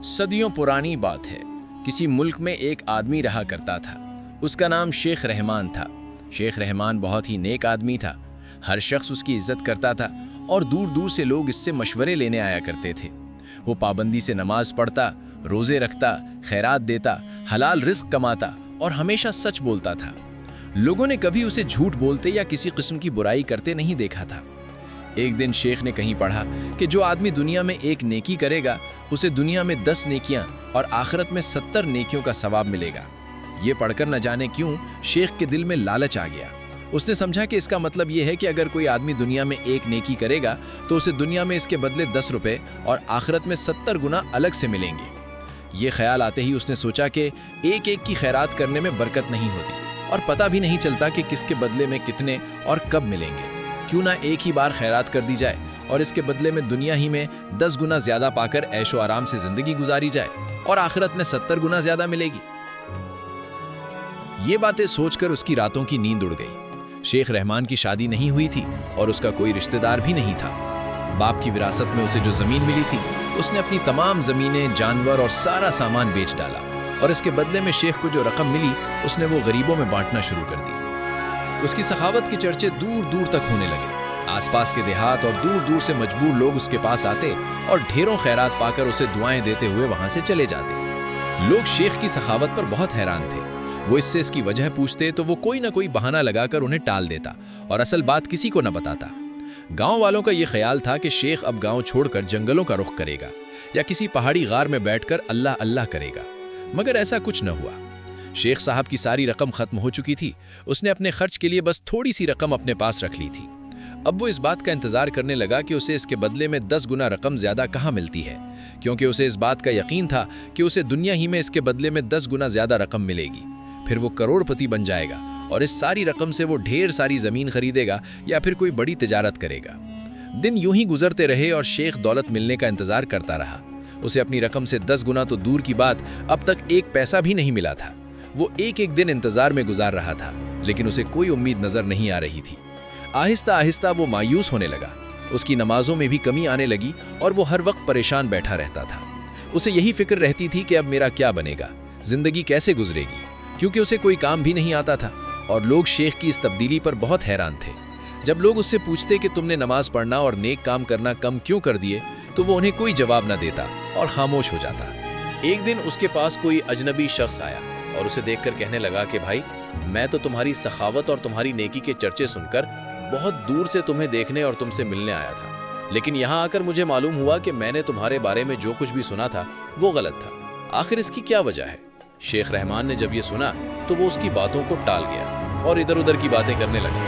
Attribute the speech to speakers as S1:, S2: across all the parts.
S1: صدیوں پرانی بات ہے۔ کسی ملک میں ایک آدمی رہا کرتا تھا۔ اس کا نام شیخ رحمان تھا۔ شیخ رحمان بہت ہی نیک آدمی تھا۔ ہر شخص اس کی عزت کرتا تھا اور دور دور سے لوگ اس سے مشورے لینے آیا کرتے تھے۔ وہ پابندی سے نماز پڑھتا، روزے رکھتا، خیرات دیتا، حلال رزق کماتا اور ہمیشہ سچ بولتا تھا۔ لوگوں نے کبھی اسے جھوٹ بولتے یا کسی قسم کی برائی کرتے نہیں دیکھا تھا۔ ایک دن شیخ نے کہیں پڑھا کہ جو آدمی دنیا میں ایک نیکی کرے گا اسے دنیا میں 10 نیکیاں اور آخرت میں 70 نیکیوں کا ثواب ملے گا۔ یہ پڑھ کر نہ جانے کیوں شیخ کے دل میں لالچ آ گیا۔ اس نے سمجھا کہ اس کا مطلب یہ ہے کہ اگر کوئی آدمی دنیا میں ایک نیکی کرے گا تو اسے دنیا میں اس کے بدلے 10 روپے اور آخرت میں 70 گنا الگ سے ملیں گے۔ یہ خیال آتے ہی اس نے سوچا کہ ایک ایک کی خیرات کرنے میں برکت نہیں ہوتی اور پتہ بھی نہیں چلتا کہ کس کے بدلے میں کتنے اور کب ملیں گے۔ کیوں نہ ایک ہی بار خیرات کر دی جائے اور اس کے بدلے میں دنیا ہی میں 10 گنا زیادہ پا کر عیش و آرام سے زندگی گزاری جائے اور آخرت میں 70 گنا زیادہ ملے گی۔ یہ باتیں سوچ کر اس کی راتوں کی نیند اڑ گئی۔ شیخ رحمان کی شادی نہیں ہوئی تھی اور اس کا کوئی رشتہ دار بھی نہیں تھا۔ باپ کی وراثت میں اسے جو زمین ملی تھی اس نے اپنی تمام زمینیں، جانور اور سارا سامان بیچ ڈالا اور اس کے بدلے میں شیخ کو جو رقم ملی اس نے وہ غریبوں میں بانٹنا شروع کر دی۔ اس کی سخاوت کے چرچے دور دور تک ہونے لگے۔ آس پاس کے دیہات اور دور دور سے مجبور لوگ اس کے پاس آتے اور ڈھیروں خیرات پا کر اسے دعائیں دیتے ہوئے وہاں سے چلے جاتے۔ لوگ شیخ کی سخاوت پر بہت حیران تھے۔ وہ اس سے اس کی وجہ پوچھتے تو وہ کوئی نہ کوئی بہانہ لگا کر انہیں ٹال دیتا اور اصل بات کسی کو نہ بتاتا۔ گاؤں والوں کا یہ خیال تھا کہ شیخ اب گاؤں چھوڑ کر جنگلوں کا رخ کرے گا یا کسی پہاڑی غار میں بیٹھ کر اللہ اللہ کرے گا، مگر ایسا کچھ نہ ہوا۔ شیخ صاحب کی ساری رقم ختم ہو چکی تھی۔ اس نے اپنے خرچ کے لیے بس تھوڑی سی رقم اپنے پاس رکھ لی تھی۔ اب وہ اس بات کا انتظار کرنے لگا کہ اسے اس کے بدلے میں 10 گنا رقم زیادہ کہاں ملتی ہے، کیونکہ اسے اس بات کا یقین تھا کہ اسے دنیا ہی میں اس کے بدلے میں 10 گنا زیادہ رقم ملے گی۔ پھر وہ کروڑ پتی بن جائے گا اور اس ساری رقم سے وہ ڈھیر ساری زمین خریدے گا یا پھر کوئی بڑی تجارت کرے گا۔ دن یوں ہی گزرتے رہے اور شیخ دولت ملنے کا انتظار کرتا رہا۔ اسے اپنی رقم سے 10 گنا تو دور کی بات اب تک ایک پیسہ بھی نہیں ملا تھا۔ وہ ایک ایک دن انتظار میں گزار رہا تھا لیکن اسے کوئی امید نظر نہیں آ رہی تھی۔ آہستہ آہستہ وہ مایوس ہونے لگا۔ اس کی نمازوں میں بھی کمی آنے لگی اور وہ ہر وقت پریشان بیٹھا رہتا تھا۔ اسے یہی فکر رہتی تھی کہ اب میرا کیا بنے گا، زندگی کیسے گزرے گی، کیونکہ اسے کوئی کام بھی نہیں آتا تھا اور لوگ شیخ کی اس تبدیلی پر بہت حیران تھے۔ جب لوگ اس سے پوچھتے کہ تم نے نماز پڑھنا اور نیک کام کرنا کم کیوں کر دیے تو وہ انہیں کوئی جواب نہ دیتا اور خاموش ہو جاتا۔ ایک دن اس کے پاس کوئی اجنبی شخص آیا اور اسے دیکھ کر کہنے لگا کہ بھائی، میں تو تمہاری سخاوت اور تمہاری نیکی کے چرچے سن کر بہت دور سے تمہیں دیکھنے اور تم سے ملنے آیا تھا، لیکن یہاں آ کر مجھے معلوم ہوا کہ میں نے تمہارے بارے میں جو کچھ بھی سنا تھا وہ غلط تھا۔ آخر اس کی کیا وجہ ہے؟ شیخ رحمان نے جب یہ سنا تو وہ اس کی باتوں کو ٹال گیا اور ادھر ادھر کی باتیں کرنے لگا۔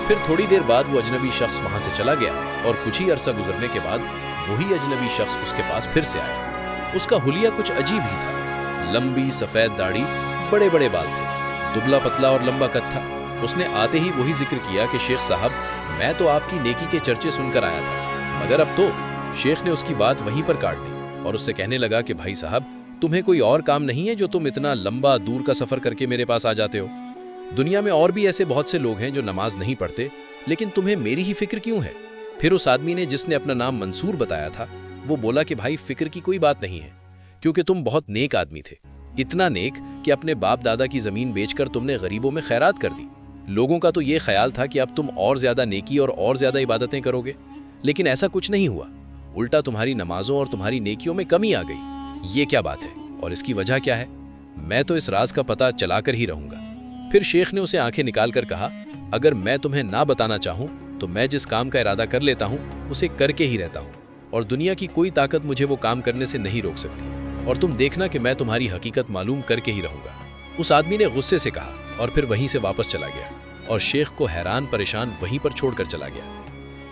S1: پھر تھوڑی دیر بعد وہ اجنبی شخص وہاں سے چلا گیا اور کچھ ہی عرصہ گزرنے کے بعد وہی اجنبی شخص اس کے پاس پھر سے آیا۔ اس کا حلیہ کچھ عجیب ہی تھا۔ لمبی سفید داڑھی، بڑے بڑے بال تھے، دبلا پتلا اور لمبا قد تھا۔ اس نے آتے ہی وہی ذکر کیا کہ شیخ صاحب، میں تو آپ کی نیکی کے چرچے سن کر آیا تھا، مگر اب تو۔ شیخ نے اس کی بات وہیں پر کاٹ دی اور اس سے کہنے لگا کہ بھائی صاحب، تمہیں کوئی اور کام نہیں ہے جو تم اتنا لمبا دور کا سفر کر کے میرے پاس آ جاتے ہو؟ دنیا میں اور بھی ایسے بہت سے لوگ ہیں جو نماز نہیں پڑھتے، لیکن تمہیں میری ہی فکر کیوں ہے؟ پھر اس آدمی نے جس نے اپنا نام منصور بتایا تھا وہ بولا کہ بھائی، فکر کی کوئی بات نہیں ہے، کیونکہ تم بہت نیک آدمی تھے، اتنا نیک کہ اپنے باپ دادا کی زمین بیچ کر تم نے غریبوں میں خیرات کر دی۔ لوگوں کا تو یہ خیال تھا کہ اب تم اور زیادہ نیکی اور زیادہ عبادتیں کرو گے، لیکن ایسا کچھ نہیں ہوا۔ الٹا تمہاری نمازوں اور تمہاری نیکیوں میں کمی آ گئی۔ یہ کیا بات ہے اور اس کی وجہ کیا ہے؟ میں تو اس راز کا پتہ چلا کر ہی رہوں گا۔ پھر شیخ نے اسے آنکھیں نکال کر کہا، اگر میں تمہیں نہ بتانا چاہوں تو میں جس کام کا ارادہ کر لیتا ہوں اسے کر کے ہی رہتا ہوں، اور دنیا کی کوئی طاقت مجھے وہ کام کرنے سے نہیں روک سکتی، اور تم دیکھنا کہ میں تمہاری حقیقت معلوم کر کے ہی رہوں گا۔ اس آدمی نے غصے سے کہا اور پھر وہیں سے واپس چلا گیا اور شیخ کو حیران پریشان وہیں پر چھوڑ کر چلا گیا۔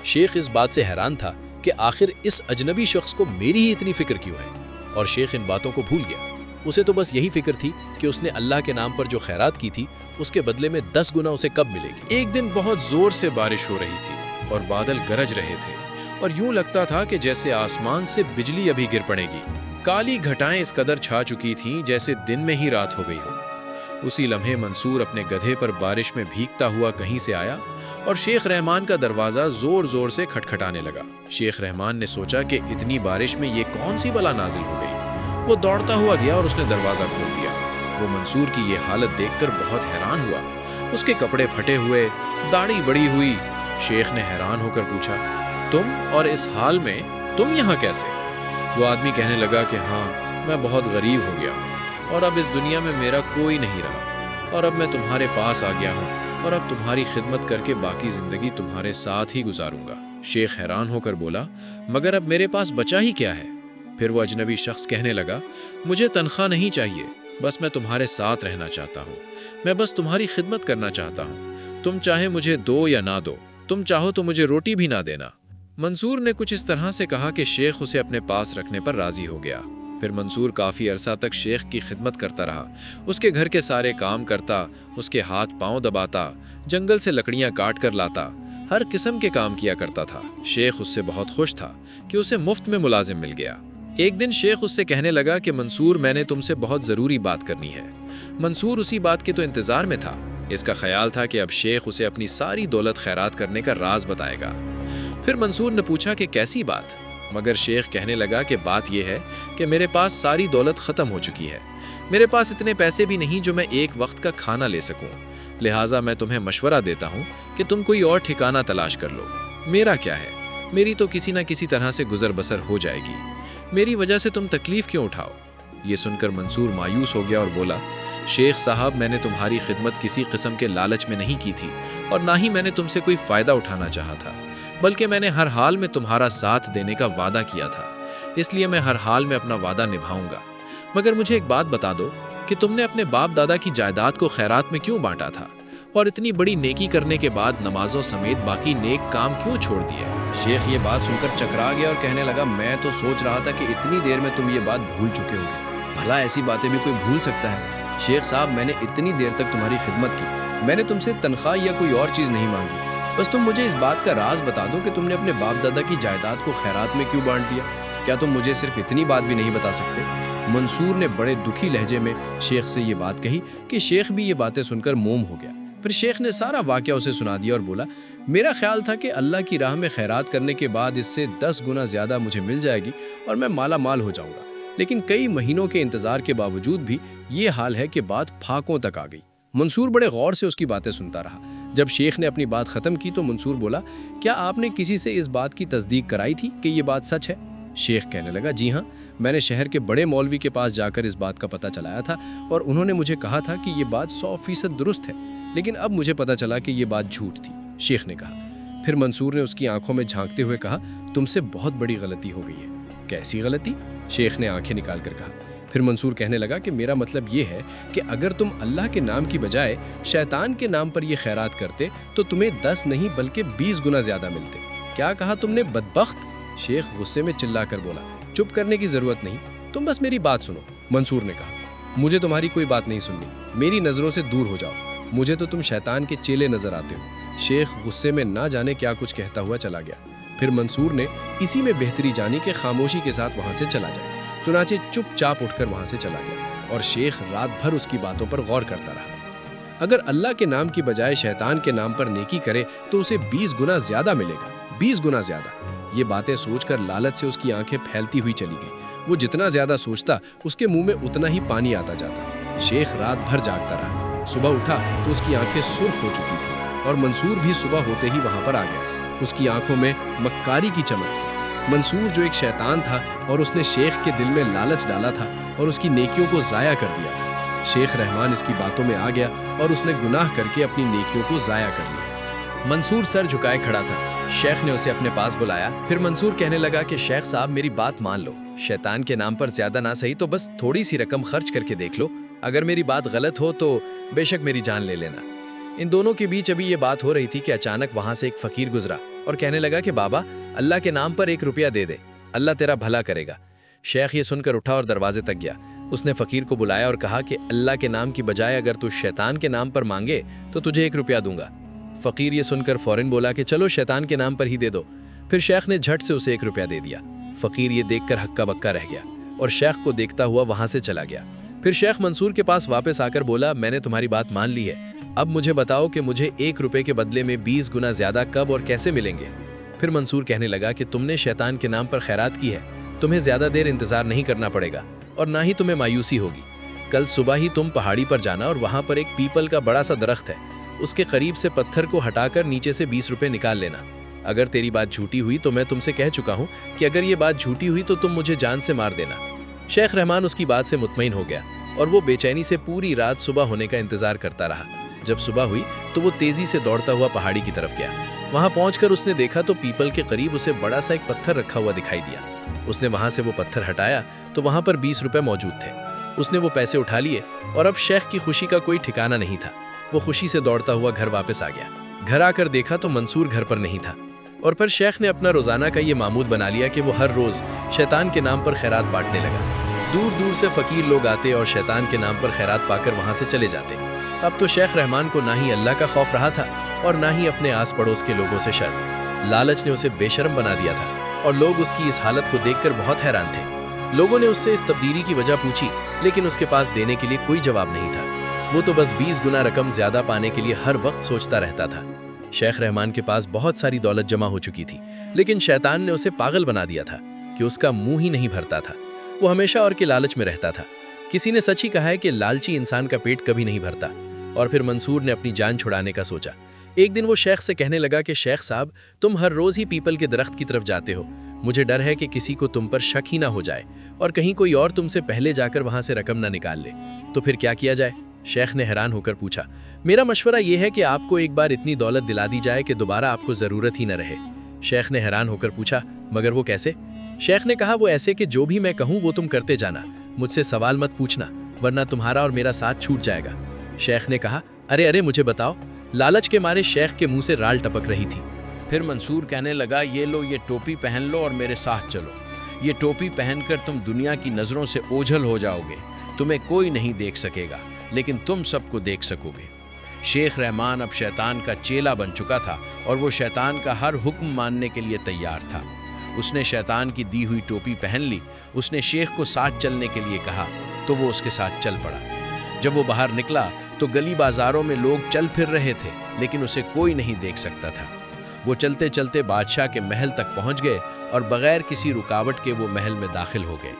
S1: شیخ اس بات سے حیران تھا کہ آخر اس اجنبی شخص کو میری ہی اتنی فکر کیوں ہے، اور شیخ ان باتوں کو بھول گیا۔ اسے تو بس یہی فکر تھی کہ اس نے اللہ کے نام پر جو خیرات کی تھی اس کے بدلے میں 10 گنا اسے کب ملے گی۔
S2: ایک دن بہت زور سے بارش ہو رہی تھی اور بادل گرج رہے تھے اور یوں لگتا تھا کہ جیسے آسمان سے بجلی ابھی گر پڑے گی۔ کالی گھٹائیں اس قدر چھا چکی تھیں جیسے دن میں ہی رات ہو گئی ہو۔ اسی لمحے منصور اپنے گدھے پر بارش میں بھیگتا ہوا کہیں سے آیا اور شیخ رحمان کا دروازہ زور زور سے کھٹکھٹانے لگا۔ شیخ رحمان نے سوچا کہ اتنی بارش میں یہ کون سی بلا نازل ہو گئی، وہ دوڑتا ہوا گیا اور اس نے دروازہ کھول دیا۔ وہ منصور کی یہ حالت دیکھ کر بہت حیران ہوا۔ اس کے کپڑے پھٹے ہوئے، داڑھی بڑی ہوئی۔ شیخ نے حیران ہو کر پوچھا، تم اور اس حال میں تم یہاں کیسے؟ وہ آدمی کہنے لگا کہ ہاں، میں بہت غریب ہو گیا اور اب اس دنیا میں میرا کوئی نہیں رہا، اور اب میں تمہارے پاس آ گیا ہوں اور اب تمہاری خدمت کر کے باقی زندگی تمہارے ساتھ ہی گزاروں گا۔ شیخ حیران ہو کر بولا، مگر اب میرے پاس بچا ہی کیا ہے؟ پھر وہ اجنبی شخص کہنے لگا، مجھے تنخواہ نہیں چاہیے، بس میں تمہارے ساتھ رہنا چاہتا ہوں، میں بس تمہاری خدمت کرنا چاہتا ہوں، تم چاہے مجھے دو یا نہ دو، تم چاہو تو مجھے روٹی بھی نہ دینا۔ منصور نے کچھ اس طرح سے کہا کہ شیخ اسے اپنے پاس رکھنے پر راضی ہو گیا۔ پھر منصور کافی عرصہ تک شیخ کی خدمت کرتا رہا، اس کے گھر کے سارے کام کرتا، اس کے ہاتھ پاؤں دباتا، جنگل سے لکڑیاں کاٹ کر لاتا، ہر قسم کے کام کیا کرتا تھا۔ شیخ اس سے بہت خوش تھا کہ اسے مفت میں ملازم مل گیا۔ ایک دن شیخ اس سے کہنے لگا کہ منصور، میں نے تم سے بہت ضروری بات کرنی ہے۔ منصور اسی بات کے تو انتظار میں تھا۔ اس کا خیال تھا کہ اب شیخ اسے اپنی ساری دولت خیرات کرنے کا راز بتائے گا۔ پھر منصور نے پوچھا کہ کیسی بات؟ مگر شیخ کہنے لگا کہ بات یہ ہے کہ میرے پاس ساری دولت ختم ہو چکی ہے، میرے پاس اتنے پیسے بھی نہیں جو میں ایک وقت کا کھانا لے سکوں، لہٰذا میں تمہیں مشورہ دیتا ہوں کہ تم کوئی اور ٹھکانہ تلاش کر لو۔ میرا کیا ہے، میری تو کسی نہ کسی طرح سے گزر بسر ہو جائے گی، میری وجہ سے تم تکلیف کیوں اٹھاؤ؟ یہ سن کر منصور مایوس ہو گیا اور بولا، شیخ صاحب، میں نے تمہاری خدمت کسی قسم کے لالچ میں نہیں کی تھی، اور نہ ہی میں نے تم سے کوئی فائدہ اٹھانا چاہا تھا، بلکہ میں نے ہر حال میں تمہارا ساتھ دینے کا وعدہ کیا تھا، اس لیے میں ہر حال میں اپنا وعدہ نبھاؤں گا۔ مگر مجھے ایک بات بتا دو کہ تم نے اپنے باپ دادا کی جائیداد کو خیرات میں کیوں بانٹا تھا، اور اتنی بڑی نیکی کرنے کے بعد نمازوں سمیت باقی نیک کام کیوں چھوڑ دیے؟
S1: شیخ یہ بات سن کر چکرا گیا اور کہنے لگا، میں تو سوچ رہا تھا کہ اتنی دیر میں تم یہ بات بھول چکے ہوگے، بھلا ایسی باتیں بھی کوئی بھول سکتا ہے؟ شیخ صاحب، میں نے اتنی دیر تک تمہاری خدمت کی، میں نے تم سے تنخواہ یا کوئی اور چیز نہیں مانگی، بس تم مجھے اس بات کا راز بتا دو کہ تم نے اپنے باپ دادا کی جائیداد کو خیرات میں کیوں بانٹ دیا؟ کیا تم مجھے صرف اتنی بات بھی نہیں بتا سکتے؟ منصور نے بڑے دکھی لہجے میں شیخ سے یہ بات کہی کہ شیخ بھی یہ باتیں سن کر موم ہو گیا۔ پھر شیخ نے سارا واقعہ اسے سنا دیا اور بولا، میرا خیال تھا کہ اللہ کی راہ میں خیرات کرنے کے بعد اس سے 10 گنا زیادہ مجھے مل جائے گی اور میں مالا مال ہو جاؤں گا، لیکن کئی مہینوں کے انتظار کے باوجود بھی یہ حال ہے کہ بات پھاکوں تک آ گئی۔ منصور بڑے غور سے اس کی باتیں سنتا رہا۔ جب شیخ نے اپنی بات ختم کی تو منصور بولا، کیا آپ نے کسی سے اس بات کی تصدیق کرائی تھی کہ یہ بات سچ ہے؟ شیخ کہنے لگا، جی ہاں، میں نے شہر کے بڑے مولوی کے پاس جا کر اس بات کا پتہ چلایا تھا اور انہوں نے مجھے کہا تھا کہ یہ بات 100% درست ہے، لیکن اب مجھے پتہ چلا کہ یہ بات جھوٹ تھی، شیخ نے کہا۔ پھر منصور نے اس کی آنکھوں میں جھانکتے ہوئے کہا، تم سے بہت بڑی غلطی ہو گئی ہے۔ کیسی غلطی؟ شیخ نے آنکھیں نکال کر کہا۔ پھر منصور کہنے لگا کہ میرا مطلب یہ ہے کہ اگر تم اللہ کے نام کی بجائے شیطان کے نام پر یہ خیرات کرتے تو تمہیں 10 نہیں بلکہ 20 گنا زیادہ ملتے۔ کیا کہا تم نے، بدبخت؟ شیخ غصے میں چلا کر بولا، چپ کرنے کی ضرورت نہیں، تم بس میری بات سنو۔ منصور نے کہا، مجھے تمہاری کوئی بات نہیں سننی، میری نظروں سے دور ہو جاؤ، مجھے تو تم شیطان کے چیلے نظر آتے ہو۔ شیخ غصے میں نہ جانے کیا کچھ کہتا ہوا چلا گیا۔ پھر منصور نے اسی میں بہتری جانی کہ خاموشی کے ساتھ وہاں سے چلا جائے، چنانچہ چپ چاپ اٹھ کر وہاں سے چلا گیا اور شیخ رات بھر اس کی باتوں پر غور کرتا رہا۔ اگر اللہ کے نام کی بجائے شیطان کے نام پر نیکی کرے تو اسے 20 گنا زیادہ ملے گا، 20 گنا زیادہ۔ یہ باتیں سوچ کر لالچ سے اس کی آنکھیں پھیلتی ہوئی چلی گئی۔ وہ جتنا زیادہ سوچتا اس کے منہ میں اتنا ہی پانی آتا جاتا۔ شیخ رات بھر جاگتا رہا۔ صبح اٹھا تو اس کی آنکھیں سرخ ہو چکی تھیں اور منصور بھی صبح ہوتے ہی وہاں پر آ گیا۔ اس کی آنکھوں میں مکاری کی چمک تھی۔ منصور جو ایک شیطان تھا اور اس نے شیخ کے دل میں لالچ ڈالا تھا اور اس کی نیکیوں کو ضائع کر دیا تھا۔ شیخ رحمان اس کی باتوں میں آ گیا اور اس نے گناہ کر کے اپنی نیکیوں کو ضائع کر لیا۔ منصور سر جھکائے کھڑا تھا۔ شیخ نے اسے اپنے پاس بلایا۔ پھر منصور کہنے لگا کہ شیخ صاحب، میری بات مان لو، شیطان کے نام پر زیادہ نہ صحیح تو بس تھوڑی سی رقم خرچ کر کے دیکھ لو، اگر میری بات غلط ہو تو بے شک میری جان لے لینا۔ ان دونوں کے بیچ ابھی یہ بات ہو رہی تھی کہ اچانک وہاں سے ایک فقیر گزرا اور کہنے لگا کہ بابا، اللہ کے نام پر 1 روپیہ دے دے، اللہ تیرا بھلا کرے گا۔ شیخ یہ سن کر اٹھا اور دروازے تک گیا۔ اس نے فقیر کو بلایا اور کہا کہ اللہ کے نام کی بجائے اگر تو شیطان کے نام پر مانگے تو تجھے 1 روپیہ دوں گا۔ فقیر یہ سن کر فوراً بولا کہ چلو شیطان کے نام پر ہی دے دو۔ پھر شیخ نے جھٹ سے اسے 1 روپیہ دے دیا۔ فقیر یہ دیکھ کر ہکا بکا رہ گیا اور شیخ کو دیکھتا ہوا وہاں سے چلا گیا۔ پھر شیخ منصور کے پاس واپس آ کر بولا، میں نے تمہاری بات مان لی ہے، اب مجھے بتاؤ کہ مجھے 1 روپے کے بدلے میں 20 گنا زیادہ کب اور کیسے ملیں گے؟ پھر منصور کہنے لگا کہ تم نے شیطان کے نام پر خیرات کی ہے، تمہیں زیادہ دیر انتظار نہیں کرنا پڑے گا، اور نہ ہی تمہیں مایوسی ہوگی۔ کل صبح ہی تم پہاڑی پر جانا اور وہاں پر ایک پیپل کا بڑا سا درخت ہے، اس کے قریب سے پتھر کو ہٹا کر نیچے سے 20 روپے نکال لینا۔ اگر تیری بات جھوٹی ہوئی تو میں تم سے کہہ چکا ہوں کہ اگر یہ بات جھوٹی ہوئی تو تم مجھے جان سے مار دینا۔ شیخ رحمان اس کی بات سے مطمئن ہو گیا اور وہ بے چینی سے پوری رات صبح ہونے کا انتظار کرتا رہا۔ جب صبح ہوئی تو وہ تیزی سے دوڑتا ہوا پہاڑی کی طرف گیا۔ وہاں پہنچ کر اس نے دیکھا تو پیپل کے قریب اسے بڑا سا ایک پتھر رکھا ہوا دکھائی دیا۔ اس نے وہاں سے وہ پتھر ہٹایا تو وہاں پر 20 روپے موجود تھے۔ اس نے وہ پیسے اٹھا لیے اور اب شیخ کی خوشی کا کوئی ٹھکانہ نہیں تھا۔ وہ خوشی سے دوڑتا ہوا گھر واپس آ گیا۔ گھر آ کر دیکھا تو منصور گھر پر نہیں تھا، اور پھر شیخ نے اپنا روزانہ کا یہ معمول بنا لیا کہ وہ ہر روز شیطان کے نام پر خیرات بانٹنے لگا۔ دور دور سے فقیر لوگ آتے اور شیطان کے نام پر خیرات پا کر وہاں سے چلے جاتے۔ اب تو شیخ رحمان کو نہ ہی اللہ کا خوف رہا تھا اور نہ ہی اپنے آس پڑوس کے لوگوں سے شرم۔ لالچ نے اسے بے شرم بنا دیا تھا اور لوگ اس کی اس حالت کو دیکھ کر بہت حیران تھے۔ لوگوں نے اس سے اس تبدیلی کی وجہ پوچھی، لیکن اس کے پاس دینے کے لیے کوئی جواب نہیں تھا۔ وہ تو بس 20 گنا رقم زیادہ پانے کے لیے ہر وقت سوچتا رہتا تھا۔ شیخ رحمان کے پاس بہت ساری دولت جمع ہو چکی تھی، لیکن شیطان نے اسے پاگل بنا دیا تھا کہ اس کا منہ ہی نہیں بھرتا تھا۔ وہ ہمیشہ اور کے لالچ میں رہتا تھا۔ کسی نے سچ ہی کہا ہے کہ لالچی انسان کا پیٹ کبھی نہیں بھرتا۔ اور پھر منصور نے اپنی جان چھڑانے کا سوچا۔ ایک دن وہ شیخ سے کہنے لگا کہ شیخ صاحب، تم ہر روز ہی پیپل کے درخت کی طرف جاتے ہو، مجھے ڈر ہے کہ کسی کو تم پر شک ہی نہ ہو جائے اور کہیں کوئی اور تم سے پہلے جا کر وہاں سے رقم نہ نکال لے، تو پھر کیا کیا جائے؟ شیخ نے حیران ہو کر پوچھا۔ میرا مشورہ یہ ہے کہ آپ کو ایک بار اتنی دولت دلا دی جائے کہ دوبارہ آپ کو ضرورت ہی نہ رہے۔ شیخ نے حیران ہو کر پوچھا، مگر وہ کیسے؟ شیخ نے کہا، وہ ایسے کہ جو بھی میں کہوں وہ تم کرتے جانا، مجھ سے سوال مت پوچھنا ورنہ تمہارا اور میرا ساتھ چھوٹ جائے گا۔ شیخ نے کہا، ارے مجھے بتاؤ۔ لالچ کے مارے شیخ کے منہ سے رال ٹپک رہی تھی۔
S3: پھر منصور کہنے لگا، یہ لو، یہ ٹوپی پہن لو اور میرے ساتھ چلو۔ یہ ٹوپی پہن کر تم دنیا کی نظروں سے اوجھل ہو جاؤ گے، تمہیں کوئی نہیں دیکھ سکے گا لیکن تم سب کو دیکھ سکو گے۔ شیخ رحمان اب شیطان کا چیلا بن چکا تھا اور وہ شیطان کا ہر حکم ماننے کے لیے تیار تھا۔ اس نے شیطان کی دی ہوئی ٹوپی پہن لی۔ اس نے شیخ کو ساتھ چلنے کے لیے کہا تو وہ اس کے ساتھ چل پڑا۔ جب وہ باہر نکلا تو گلی بازاروں میں لوگ چل پھر رہے تھے لیکن اسے کوئی نہیں دیکھ سکتا تھا۔ وہ چلتے چلتے بادشاہ کے محل تک پہنچ گئے اور بغیر کسی رکاوٹ کے وہ محل میں داخل ہو گئے۔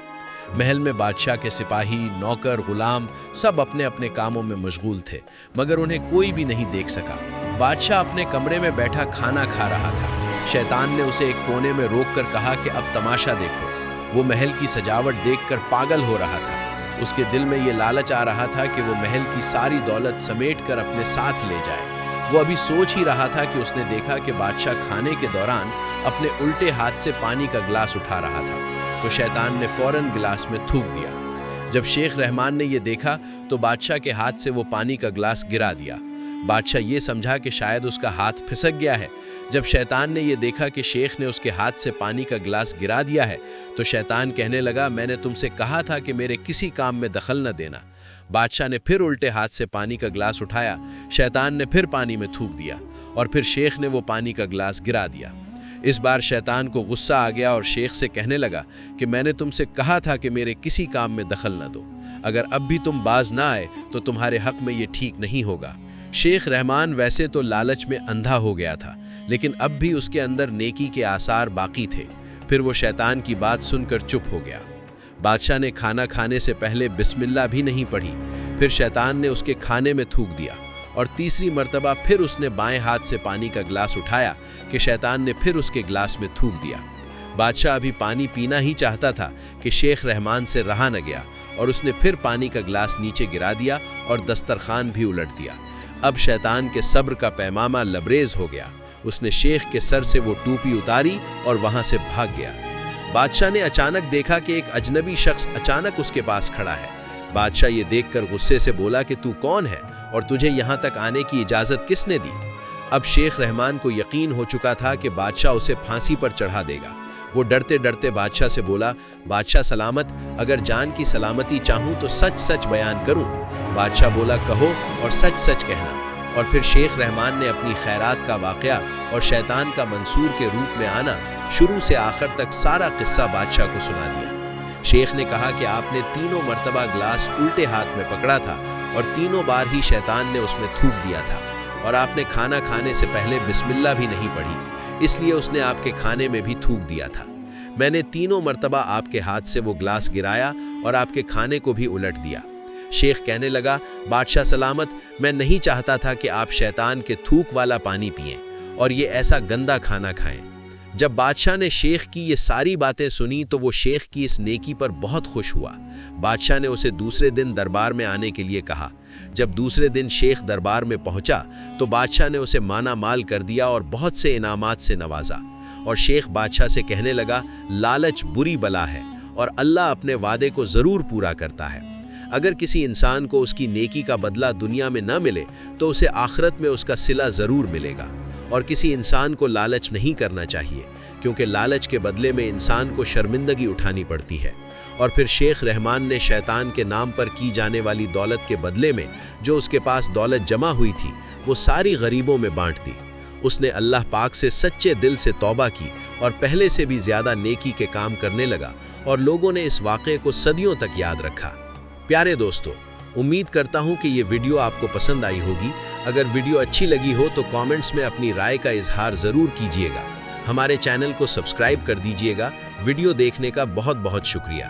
S3: محل میں بادشاہ کے سپاہی، نوکر، غلام سب اپنے اپنے کاموں میں مشغول تھے مگر انہیں کوئی بھی نہیں دیکھ سکا۔ بادشاہ اپنے کمرے میں بیٹھا کھانا کھا رہا تھا۔ شیطان نے اسے ایک کونے میں روک کر کہا کہ اب تماشا دیکھو۔ وہ محل کی سجاوٹ دیکھ کر پاگل ہو رہا تھا۔ اس کے دل میں یہ لالچ آ رہا تھا کہ وہ محل کی ساری دولت سمیٹ کر اپنے ساتھ لے جائے۔ وہ ابھی سوچ ہی رہا تھا کہ اس نے دیکھا کہ بادشاہ کھانے کے دوران اپنے الٹے ہاتھ سے پانی کا گلاس اٹھا رہا تھا تو شیطان نے فوراً گلاس میں تھوک دیا۔ جب شیخ رحمان نے یہ دیکھا تو بادشاہ کے ہاتھ سے وہ پانی کا گلاس گرا دیا۔ بادشاہ یہ سمجھا کہ شاید اس کا ہاتھ پھسک گیا ہے۔ جب شیطان نے یہ دیکھا کہ شیخ نے اس کے ہاتھ سے پانی کا گلاس گرا دیا ہے تو شیطان کہنے لگا، میں نے تم سے کہا تھا کہ میرے کسی کام میں دخل نہ دینا۔ بادشاہ نے پھر الٹے ہاتھ سے پانی کا گلاس اٹھایا۔ شیطان نے پھر پانی میں تھوک دیا اور پھر شیخ نے وہ پانی کا گلاس گرا دیا۔ اس بار شیطان کو غصہ آ گیا اور شیخ سے کہنے لگا کہ میں نے تم سے کہا تھا کہ میرے کسی کام میں دخل نہ دو۔ اگر اب بھی تم باز نہ آئے تو تمہارے حق میں یہ ٹھیک نہیں ہوگا۔ شیخ رحمان ویسے تو لالچ میں اندھا ہو گیا تھا لیکن اب بھی اس کے اندر نیکی کے آثار باقی تھے۔ پھر وہ شیطان کی بات سن کر چپ ہو گیا۔ بادشاہ نے کھانا کھانے سے پہلے بسم اللہ بھی نہیں پڑھی۔ پھر شیطان نے اس کے کھانے میں تھوک دیا اور تیسری مرتبہ پھر اس نے بائیں ہاتھ سے پانی کا گلاس اٹھایا کہ شیطان نے پھر اس کے گلاس میں تھوک دیا۔ بادشاہ ابھی پانی پینا ہی چاہتا تھا کہ شیخ رحمان سے رہا نہ گیا اور اس نے پھر پانی کا گلاس نیچے گرا دیا اور دسترخوان بھی الٹ دیا۔ اب شیطان کے صبر کا پیمانہ لبریز ہو گیا۔ اس نے شیخ کے سر سے وہ ٹوپی اتاری اور وہاں سے بھاگ گیا۔ بادشاہ نے اچانک دیکھا کہ ایک اجنبی شخص اچانک اس کے پاس کھڑا ہے۔ بادشاہ یہ دیکھ کر غصے سے بولا کہ تو کون ہے اور تجھے یہاں تک آنے کی اجازت کس نے دی؟ اب شیخ رحمان کو یقین ہو چکا تھا کہ بادشاہ اسے پھانسی پر چڑھا دے گا۔ وہ ڈرتے ڈرتے بادشاہ سے بولا، بادشاہ سلامت، اگر جان کی سلامتی چاہوں تو سچ سچ بیان کروں۔ بادشاہ بولا، کہو اور سچ سچ کہنا۔ اور پھر شیخ رحمان نے اپنی خیرات کا واقعہ اور شیطان کا منصور کے روپ میں آنا شروع سے آخر تک سارا قصہ بادشاہ کو سنا دیا۔ شیخ نے کہا کہ آپ نے تینوں مرتبہ گلاس الٹے ہاتھ میں پکڑا تھا اور تینوں بار ہی شیطان نے اس میں تھوک دیا تھا، اور آپ نے کھانا کھانے سے پہلے بسم اللہ بھی نہیں پڑھی، اس لیے اس نے آپ کے کھانے میں بھی تھوک دیا تھا۔ میں نے 3 مرتبہ آپ کے ہاتھ سے وہ گلاس گرایا اور آپ کے کھانے کو بھی الٹ دیا۔ شیخ کہنے لگا، بادشاہ سلامت، میں نہیں چاہتا تھا کہ آپ شیطان کے تھوک والا پانی پئیں اور یہ ایسا گندا کھانا کھائیں۔ جب بادشاہ نے شیخ کی یہ ساری باتیں سنی تو وہ شیخ کی اس نیکی پر بہت خوش ہوا۔ بادشاہ نے اسے دوسرے دن دربار میں آنے کے لیے کہا۔ جب دوسرے دن شیخ دربار میں پہنچا تو بادشاہ نے اسے مانا مال کر دیا اور بہت سے انعامات سے نوازا، اور شیخ بادشاہ سے کہنے لگا، لالچ بری بلا ہے اور اللہ اپنے وعدے کو ضرور پورا کرتا ہے۔ اگر کسی انسان کو اس کی نیکی کا بدلہ دنیا میں نہ ملے تو اسے آخرت میں اس کا صلہ ضرور ملے گا، اور کسی انسان کو لالچ نہیں کرنا چاہیے، کیونکہ لالچ کے بدلے میں انسان کو شرمندگی اٹھانی پڑتی ہے۔ اور پھر شیخ رحمان نے شیطان کے نام پر کی جانے والی دولت کے بدلے میں جو اس کے پاس دولت جمع ہوئی تھی وہ ساری غریبوں میں بانٹ دی۔ اس نے اللہ پاک سے سچے دل سے توبہ کی اور پہلے سے بھی زیادہ نیکی کے کام کرنے لگا، اور لوگوں نے اس واقعے کو صدیوں تک یاد رکھا۔ پیارے دوستو، امید کرتا ہوں کہ یہ ویڈیو آپ کو پسند آئی ہوگی۔ اگر ویڈیو اچھی لگی ہو تو کامنٹس میں اپنی رائے کا اظہار ضرور کیجیے گا۔ ہمارے چینل کو سبسکرائب کر دیجیے گا۔ ویڈیو دیکھنے کا بہت بہت شکریہ۔